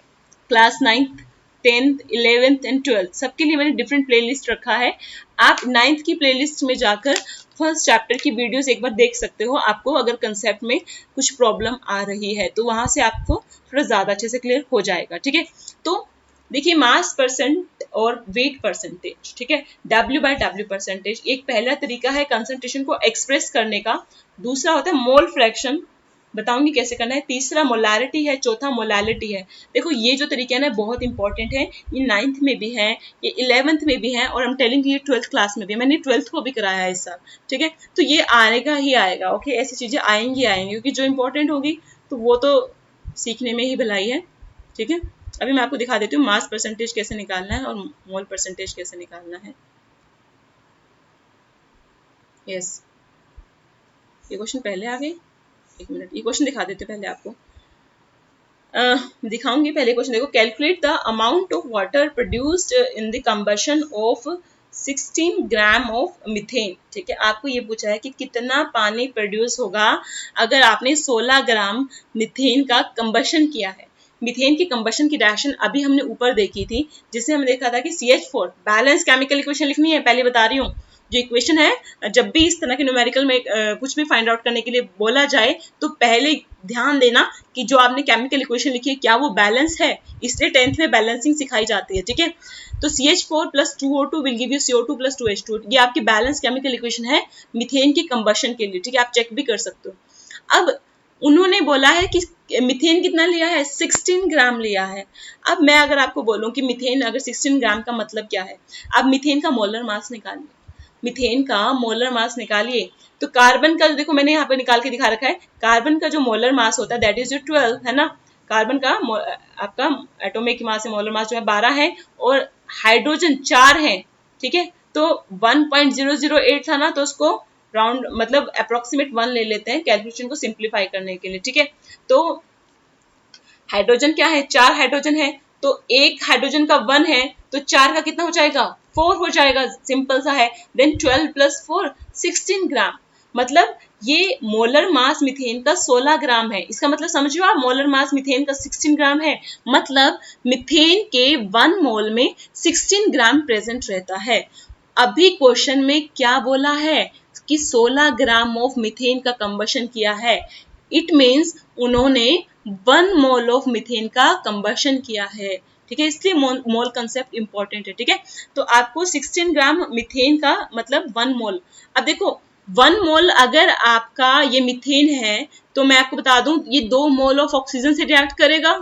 Class 9th 10th 11th and 12th सबके लिए मैंने डिफरेंट प्लेलिस्ट रखा है। आप 9th की प्लेलिस्ट में जाकर फर्स्ट चैप्टर की वीडियोस एक बार देख सकते हो, आपको अगर कंसेप्ट में कुछ प्रॉब्लम आ रही है तो वहां से आपको थोड़ा ज्यादा अच्छे से क्लियर हो जाएगा, ठीक है। तो देखिए मास परसेंट और वेट परसेंटेज, ठीक है, W/W परसेंटेज एक पहला तरीका है कंसंट्रेशन को एक्सप्रेस करने का। दूसरा होता है मोल फ्रैक्शन, बताऊंगी कैसे करना है। तीसरा मोलारिटी है, चौथा मोलालिटी है। देखो ये जो तरीके हैं ना बहुत इंपॉर्टेंट है, ये 9th में भी है, ये 11th में भी है, और हम टेलिंग ये 12th क्लास में भी है। मैंने 12th को भी कराया है इस साल, ठीक है। तो ये आएगा ही आएगा, ओके, ऐसी चीजें आएंगी आएंगी, क्योंकि जो इंपॉर्टेंट होगी तो वो तो सीखने में ही भलाई है, ठीक है। अभी मैं आपको दिखा देती हूँ मास परसेंटेज कैसे निकालना है और मोल परसेंटेज कैसे निकालना है। यस, ये क्वेश्चन पहले आ गए, एक मिनट ये क्वेश्चन दिखा देते पहले आपको। दिखाऊंगी पहले क्वेश्चन, देखो calculate the amount of water produced in the combustion of 16 gram of methane, ठीक है। आपको ये पूछा है कि कितना पानी प्रोड्यूस होगा अगर आपने 16 ग्राम मीथेन का कंबशन किया है। मीथेन की कंबशन की रिएक्शन अभी हमने ऊपर देखी थी, जिससे हमने देखा था कि CH4 बैलेंस केमिकल इक्वेशन लिखनी है, पहले बता रही हूँ। जो इक्वेशन है जब भी इस तरह के न्यूमेरिकल में कुछ भी फाइंड आउट करने के लिए बोला जाए तो पहले ध्यान देना कि जो आपने केमिकल इक्वेशन लिखी है क्या वो बैलेंस है, इसलिए 10th में बैलेंसिंग सिखाई जाती है, ठीक है। तो CH4 + 2O2 will give you CO2 + 2H2, ये आपकी बैलेंस केमिकल इक्वेशन है मीथेन की कंबशन के लिए, ठीक है, आप चेक भी कर सकते हो। अब उन्होंने बोला है कि मीथेन कितना लिया है, 16 ग्राम लिया है। अब मैं अगर आपको बोलूं कि मीथेन अगर 16 ग्राम का मतलब क्या है, अब मीथेन का मोलर मास निकालिए, मीथेन का मोलर मास निकालिए। तो कार्बन का देखो मैंने यहाँ पे निकाल के दिखा रखा है, कार्बन का जो मोलर मास होता है दैट इज 12 है ना, कार्बन का आपका एटॉमिक मास है, मोलर मास जो है 12 है और हाइड्रोजन 4 है, ठीक है। तो 1.008 था ना, तो उसको राउंड मतलब अप्रोक्सीमेट 1 ले लेते हैं कैलकुलेशन को सिंप्लीफाई करने के लिए, ठीक है। तो हाइड्रोजन क्या है, 4 हाइड्रोजन है, तो एक हाइड्रोजन का 1 है, तो 4 का कितना हो जाएगा, 4 हो जाएगा, सिंपल सा है। देन 12 प्लस 4 16 ग्राम, मतलब ये मोलर मास मीथेन का 16 ग्राम है। इसका मतलब समझिए आप, मोलर मास मीथेन का 16 ग्राम है, मतलब मीथेन के 1 मोल में 16 ग्राम प्रेजेंट रहता है। अभी क्वेश्चन में क्या बोला है कि 16 ग्राम ऑफ मीथेन का कंबशन किया है, इट मीन्स उन्होंने 1 मोल ऑफ मीथेन का कंबशन किया है, ठीक है। इसलिए मोल कंसेप्ट इंपॉर्टेंट है, ठीक है। तो आपको 16 ग्राम मीथेन का मतलब 1 मोल। अब देखो 1 मोल अगर आपका ये मीथेन है, तो मैं आपको बता दूं ये 2 मोल ऑफ ऑक्सीजन से रिएक्ट करेगा,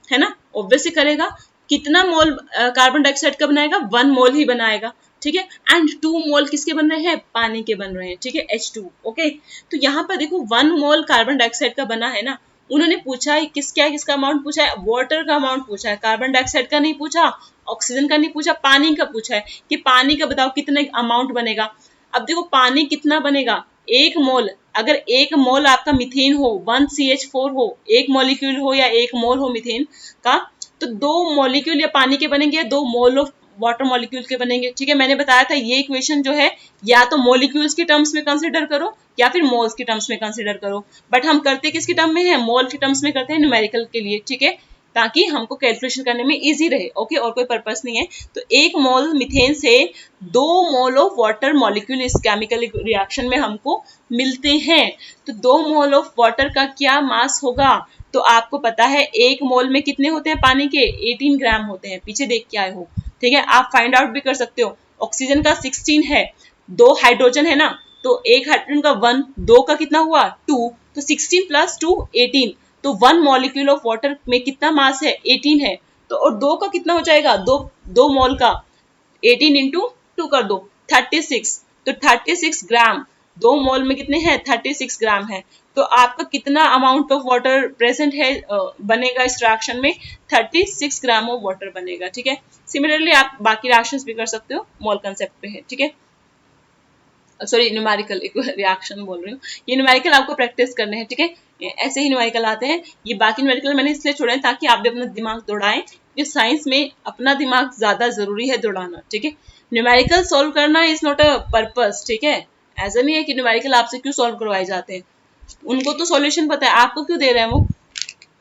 है ना, ऑब्वियसली करेगा। कितना मोल कार्बन डाइऑक्साइड का बनाएगा, 1 मोल ही बनाएगा, ठीक है। एंड 2 मोल किसके बन रहे हैं, पानी के बन रहे हैं, ठीक है, H2, ओके। तो यहाँ पर देखो 1 मोल कार्बन डाइऑक्साइड का बना है ना, उन्होंने पूछा है किसका अमाउंट पूछा है, वाटर का अमाउंट पूछा है, कार्बन डाइऑक्साइड का नहीं पूछा, ऑक्सीजन का नहीं पूछा, पानी का पूछा है कि पानी का बताओ कितने अमाउंट बनेगा। अब देखो पानी कितना बनेगा, 1 मोल, अगर 1 मोल आपका मीथेन हो, 1CH4 हो, 1 मॉलिक्यूल हो या 1 मोल हो मीथेन का, तो 2 मॉलिक्यूल या पानी के बनेंगे या 2 मोल ऑफ वाटर मॉलिक्यूल के बनेंगे, ठीक है। मैंने बताया था ये इक्वेशन जो है या तो मॉलिक्यूल्स की टर्म्स में कंसीडर करो या फिर मोल्स की टर्म्स में कंसीडर करो, बट हम करते किसके टर्म में है, मोल की टर्म्स में करते हैं, न्यूमेरिकल के लिए, ठीक है, ताकि हमको कैलकुलेशन करने में इजी रहे, ओके, और कोई पर्पस नहीं है। तो 1 मोल मीथेन से 2 मोल ऑफ वाटर मॉलिक्यूल इस केमिकल रिएक्शन में हमको मिलते हैं। तो 2 मोल ऑफ वाटर का क्या मास होगा, तो आपको पता है 1 मोल में कितने होते हैं पानी के, 18 ग्राम होते हैं, पीछे देख के आए हो, ठीक है। आप फाइंड आउट भी कर सकते हो, ऑक्सीजन का 16 है, 2 हाइड्रोजन है ना, तो एक हाइड्रोजन का 1, 2 का कितना हुआ 2, तो 16 प्लस 2 18, तो 1 मॉलिक्यूल ऑफ वाटर में कितना मास है 18 है, तो और 2 का कितना हो जाएगा, 2 मोल का 18 इंटू 2 कर दो 36, तो 36 ग्राम, 2 मोल में कितने हैं 36 ग्राम है। तो आपका कितना अमाउंट ऑफ वाटर प्रेजेंट है बनेगा इस रिएक्शन में, 36 ग्राम ऑफ वाटर बनेगा, ठीक है। सिमिलरली आप बाकी रिएक्शंस भी कर सकते हो, मोल कंसेप्ट पे है, ठीक है। सॉरी न्यूमेरिकल रिएक्शन बोल रही हूँ, ये न्यूमेरिकल आपको प्रैक्टिस करने हैं, ठीक है। ऐसे ही न्यूमेरिकल आते हैं, ये बाकी न्यूमेरिकल मैंने इसलिए छोड़े हैं ताकि आप भी अपना दिमाग दौड़ाएं, क्योंकि साइंस में अपना दिमाग ज्यादा जरूरी है दौड़ाना, ठीक है। न्यूमेरिकल सॉल्व करना इज नॉट अ पर्पस, ठीक है। ऐसा नहीं है कि न्यूमेरिकल आपसे क्यों सॉल्व करवाए जाते हैं, उनको तो सॉल्यूशन पता है, आपको क्यों दे रहे हैं वो,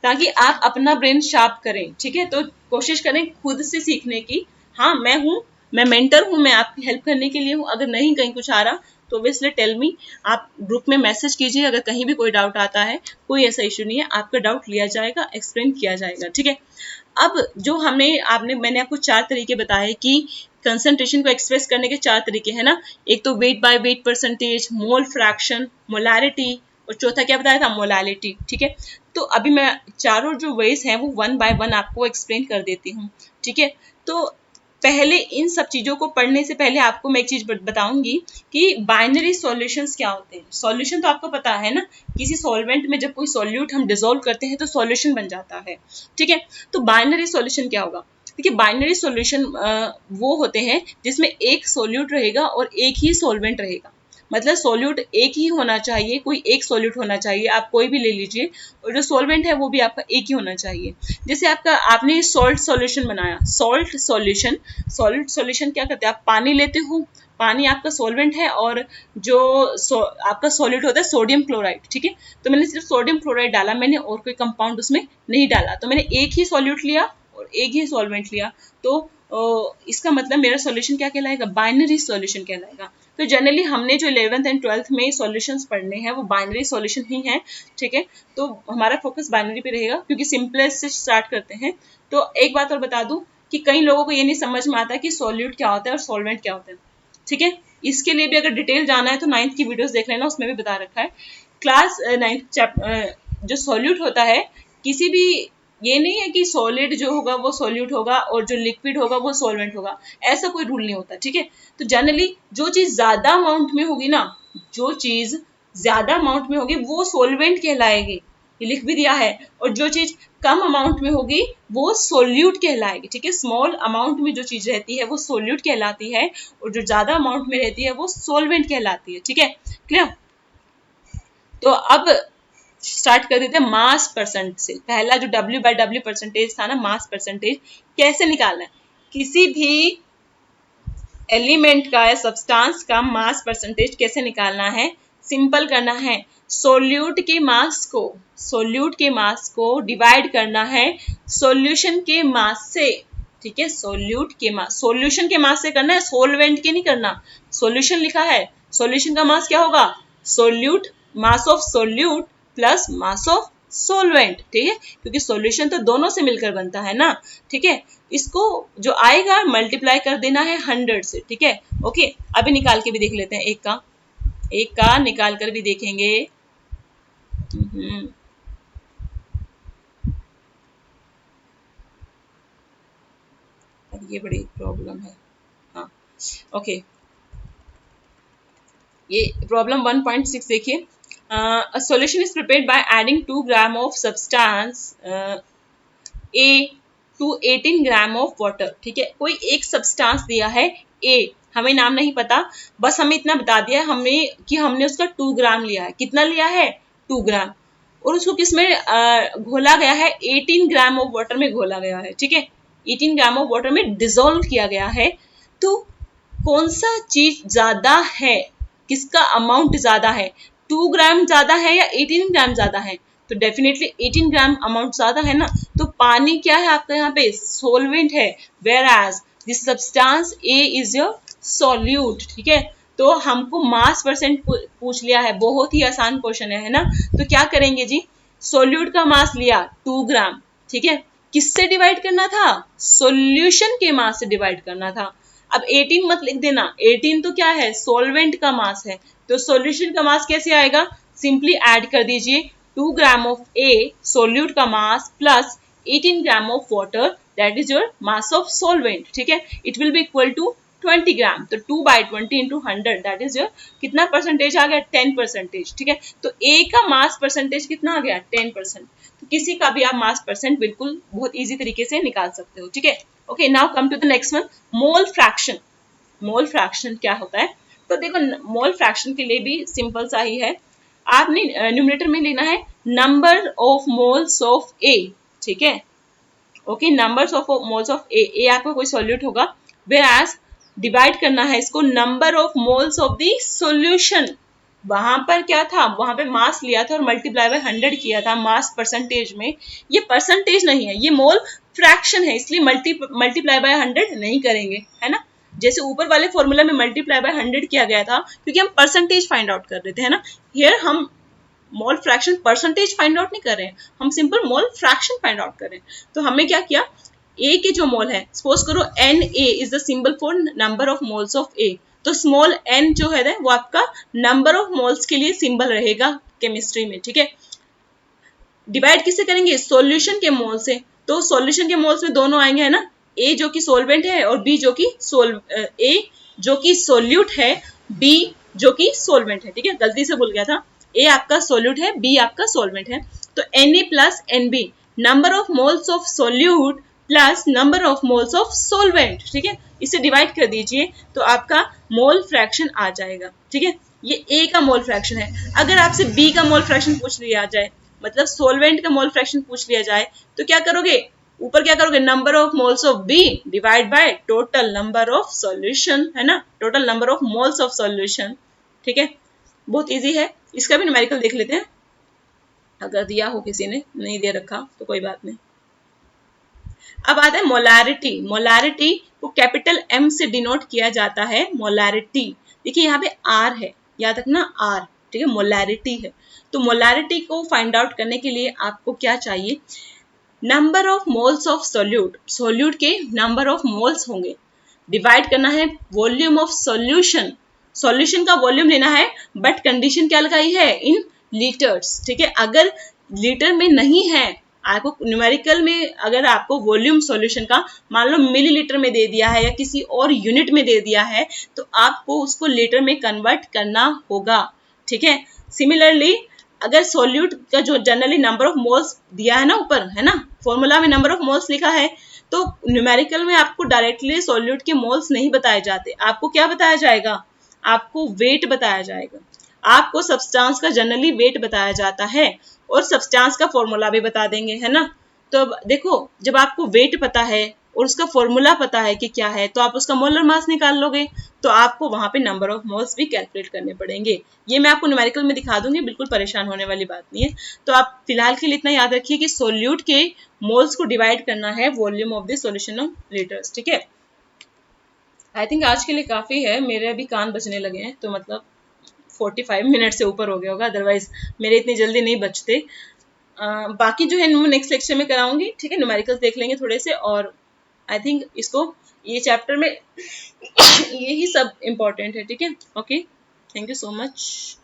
ताकि आप अपना ब्रेन शार्प करें, ठीक है। तो कोशिश करें खुद से सीखने की। हाँ मैं मेंटर हूँ, मैं आपकी हेल्प करने के लिए हूँ, अगर नहीं कहीं कुछ आ रहा तो ऑब्वियसली टेल मी, आप ग्रुप में मैसेज कीजिए, अगर कहीं भी कोई डाउट आता है, कोई ऐसा इशू नहीं है, आपका डाउट लिया जाएगा, एक्सप्लेन किया जाएगा, ठीक है। अब जो मैंने आपको 4 तरीके बताए कि कंसंट्रेशन को एक्सप्रेस करने के 4 तरीके हैं ना, एक तो weight by weight percentage, mole fraction, molarity, और चौथा क्या बताया था, मोलालिटी, ठीक है। तो अभी मैं चारों जो वेज हैं वो 1 बाय 1 आपको एक्सप्लेन कर देती हूँ, ठीक है। तो पहले इन सब चीजों को पढ़ने से पहले आपको मैं एक चीज बताऊंगी कि बाइनरी सॉल्यूशंस क्या होते हैं। सॉल्यूशन तो आपको पता है ना, किसी सॉल्वेंट में जब कोई सॉल्यूट हम डिसॉल्व करते हैं तो सॉल्यूशन बन जाता है, ठीक है। तो बाइनरी सॉल्यूशन क्या होगा, देखिए बाइनरी सॉल्यूशन वो होते हैं जिसमें एक सॉल्यूट रहेगा और एक ही सॉल्वेंट रहेगा, मतलब सॉल्यूट एक ही होना चाहिए, कोई एक सॉल्यूट होना चाहिए, आप कोई भी ले लीजिए, और जो सॉल्वेंट है वो भी आपका एक ही होना चाहिए। जैसे आपने सॉल्ट सॉल्यूशन बनाया, सॉल्ट सॉल्यूशन क्या करते हैं, आप पानी लेते हो, पानी आपका सॉल्वेंट है और जो आपका सॉल्यूट होता है सोडियम क्लोराइड, ठीक है। तो मैंने सिर्फ सोडियम क्लोराइड डाला, मैंने और कोई कंपाउंड उसमें नहीं डाला, तो मैंने एक ही सॉल्यूट लिया और एक ही सॉल्वेंट लिया, तो इसका मतलब मेरा सॉल्यूशन क्या कहलाएगा, बाइनरी सॉल्यूशन कहलाएगा। तो जनरली हमने जो 11th एंड 12th में सॉल्यूशंस पढ़ने हैं वो बाइनरी सॉल्यूशन ही हैं, ठीक है। तो हमारा फोकस बाइनरी पे रहेगा क्योंकि सिंपलेस्ट से स्टार्ट करते हैं। तो एक बात और बता दूं कि कई लोगों को ये नहीं समझ में आता कि सॉल्यूट क्या होता है और सॉल्वेंट क्या होता है, ठीक है। इसके लिए भी अगर डिटेल जाना है तो 9th की वीडियोस देख लेना, उसमें भी बता रखा है। क्लास 9th जो सॉल्यूट होता है, किसी भी ये नहीं है कि सॉलिड जो होगा वो सॉल्यूट होगा और जो लिक्विड होगा वो सॉल्वेंट होगा, ऐसा कोई रूल नहीं होता, ठीक है। तो जनरली जो चीज ज्यादा अमाउंट में होगी ना, जो चीज ज्यादा अमाउंट में होगी वो सॉल्वेंट कहलाएगी, ये लिख भी दिया है। और जो चीज कम अमाउंट में होगी वो सोल्यूट कहलाएगी, ठीक है। स्मॉल अमाउंट में जो चीज रहती है वो सोल्यूट कहलाती है, और जो ज्यादा अमाउंट में रहती है वो सोलवेंट कहलाती है, ठीक है। क्लियर? तो अब स्टार्ट कर देते हैं मास परसेंट से। पहला जो W/W परसेंटेज था ना, मास परसेंटेज, कैसे निकालना है? किसी भी एलिमेंट का या सब्सटेंस का मास परसेंटेज कैसे निकालना है? सिंपल करना है, सोल्यूट के मास को डिवाइड करना है सॉल्यूशन के मास से, ठीक है। सॉल्यूशन के मास से करना है, सोलवेंट के नहीं करना। सॉल्यूशन लिखा है, सॉल्यूशन का मास क्या होगा? Solute, mass of solute plus mass of solvent, ठीक है, क्योंकि सॉल्यूशन तो दोनों से मिलकर बनता है ना, ठीक है। इसको जो आएगा मल्टीप्लाई कर देना है 100 से, ठीक है। ओके, अभी निकाल के भी देख लेते हैं, एक का निकाल कर भी देखेंगे। अब ये बड़ी प्रॉब्लम है। हाँ, ओके, ये प्रॉब्लम 1.6 देखिए। A solution is prepared by adding 2 gram of substance A to 18 gram of water, ठीक है। कोई एक सब्सटेंस दिया है A, हमें नाम नहीं पता, बस हमें इतना बता दिया हमें कि हमने उसका 2 ग्राम लिया है। कितना लिया है? 2 ग्राम। और उसको किसमें घोला गया है? 18 ग्राम ऑफ वाटर में घोला गया है, ठीक है। 18 ग्राम ऑफ वाटर में डिसॉल्व किया गया है। तो कौन सा चीज ज्यादा है, किसका अमाउंट ज्यादा है? 2 ग्राम ज्यादा है या 18 ग्राम ज्यादा है? तो डेफिनेटली 18 ग्राम अमाउंट ज्यादा है ना। तो पानी क्या है आपका यहाँ पे? सोलवेंट है, whereas this substance A is your solute, ठीक है। तो हमको मास परसेंट पूछ लिया है, बहुत ही आसान क्वेश्चन है ना। तो क्या करेंगे जी? सोल्यूट का मास लिया 2 ग्राम, ठीक है। किससे डिवाइड करना था? सॉल्यूशन के मास से डिवाइड करना था। अब 18 मत लिख देना, 18 तो क्या है? सोलवेंट का मास है। तो सॉल्यूशन का मास कैसे आएगा? सिंपली ऐड कर दीजिए 2 ग्राम ऑफ ए सोल्यूट का mass plus 18 gram of water, that is your mass of solvent, ठीक है। It will be equal to 20 gram. तो 2/20 इंटू 100, दैट इज योर कितना परसेंटेज आ गया? 10%, ठीक है। तो ए का मास परसेंटेज कितना आ गया? 10%। तो किसी का भी आप मास परसेंट बिल्कुल बहुत इजी तरीके से निकाल सकते हो, ठीक है। Okay, now come to the next one, mole fraction. Mole fraction क्या होता है? तो देखो, मोल फ्रैक्शन के लिए भी सिंपल सा ही है। आपने न्यूमरेटर में लेना है number of moles of A, ठीक है। Okay, numbers of moles of A, A आपका कोई सॉल्यूट होगा, वेयर डिवाइड करना है इसको number of moles of the solution. वहां पर क्या था? वहां पे मास लिया था और मल्टीप्लाई बाय 100 किया था मास परसेंटेज में। ये परसेंटेज नहीं है, ये मोल फ्रैक्शन है, इसलिए मल्टीप्लाई बाय 100 नहीं करेंगे, है ना। जैसे ऊपर वाले फॉर्मूला में मल्टीप्लाई बाय 100 किया गया था क्योंकि हम परसेंटेज फाइंड आउट कर रहे थे, है ना। हियर हम mole fraction percentage find out नहीं कर रहे हैं, हम simple mole fraction find out कर रहे हैं। तो हमने क्या किया? ए के जो मोल है, सपोज करो N A is the symbol for number of moles of A. तो स्मॉल एन जो है वो आपका नंबर ऑफ मोल्स के लिए सिंबल रहेगा केमिस्ट्री में, ठीक है। डिवाइड किससे करेंगे? सॉल्यूशन के मोल से। तो सॉल्यूशन के मोल्स में दोनों आएंगे, है ना। ए जो कि सोलवेंट है और बी जो कि ए जो कि सोल्यूट है, बी जो कि सोलवेंट है, ठीक है। गलती से भूल गया था, ए आपका सोल्यूट है, बी आपका सोलवेंट है। तो n A plus n B, number of moles of solute plus number of moles of solvent, ठीक है। इसे डिवाइड कर दीजिए तो आपका मोल फ्रैक्शन आ जाएगा, ठीक है। ये ए का मोल फ्रैक्शन है। अगर आपसे बी का मोल फ्रैक्शन पूछ लिया जाए, मतलब सोलवेंट का मोल फ्रैक्शन पूछ लिया जाए, तो क्या करोगे? ऊपर क्या करोगे? Number of moles of B divide by total number of solution, है ना, total number of moles of solution, ठीक है। बहुत इजी है, इसका भी न्यूमेरिकल देख लेते हैं, अगर दिया हो किसी ने, नहीं दे रखा तो कोई बात नहीं। अब आता है मोलैरिटी। मोलैरिटी को कैपिटल एम से डिनोट किया जाता है, मोलैरिटी। देखिए यहाँ पे आर है, याद रखना आर, ठीक है, मोलैरिटी है। तो मोलैरिटी को फाइंड आउट करने के लिए आपको क्या चाहिए? Number of moles of solute, solute के नंबर ऑफ मोल्स होंगे, डिवाइड करना है वॉल्यूम ऑफ सॉल्यूशन, सॉल्यूशन का वॉल्यूम लेना है, बट कंडीशन क्या लगाई है? इन लीटर्स, ठीक है। अगर लीटर में नहीं है, आपको न्यूमेरिकल में अगर आपको वॉल्यूम सॉल्यूशन का मान लो मिलीलीटर में दे दिया है या किसी और यूनिट में दे दिया है, तो आपको उसको लीटर में कन्वर्ट करना होगा, ठीक है। सिमिलरली अगर सोल्यूट का जो जनरली नंबर ऑफ मोल्स दिया है ना ऊपर, है ना, फॉर्मूला में नंबर ऑफ मोल्स लिखा है, तो न्यूमेरिकल में आपको डायरेक्टली सोल्यूट के मोल्स नहीं बताए जाते, आपको क्या बताया जाएगा, आपको वेट बताया जाएगा। आपको सब्सटेंस का जनरली वेट बताया जाता है और सब्सटेंस का फॉर्मूला भी बता देंगे, है ना। तो अब देखो, जब आपको वेट पता है और उसका फॉर्मूला पता है कि क्या है, तो आप उसका मोलर मास निकाल लोगे, तो आपको वहां पे नंबर ऑफ मोल्स भी कैलकुलेट करने पड़ेंगे। ये मैं आपको न्यूमेरिकल में दिखा दूंगी, बिल्कुल परेशान होने वाली बात नहीं है। तो आप फिलहाल के लिए इतना याद रखिए कि सोल्यूट के मोल्स को डिवाइड करना है volume of the solution of litres, ठीक है। आई थिंक आज के लिए काफी है, मेरे अभी कान बजने लगे हैं, तो मतलब 45 मिनट से ऊपर हो गया होगा, अदरवाइज मेरे इतनी जल्दी नहीं बचते। बाकी जो है नेक्स्ट लेक्चर में कराऊंगी, ठीक है, न्यूमेरिकल्स देख लेंगे थोड़े से, और आई थिंक इसको, ये चैप्टर में यही सब इम्पोर्टेंट है, ठीक है। Okay, thank you so much.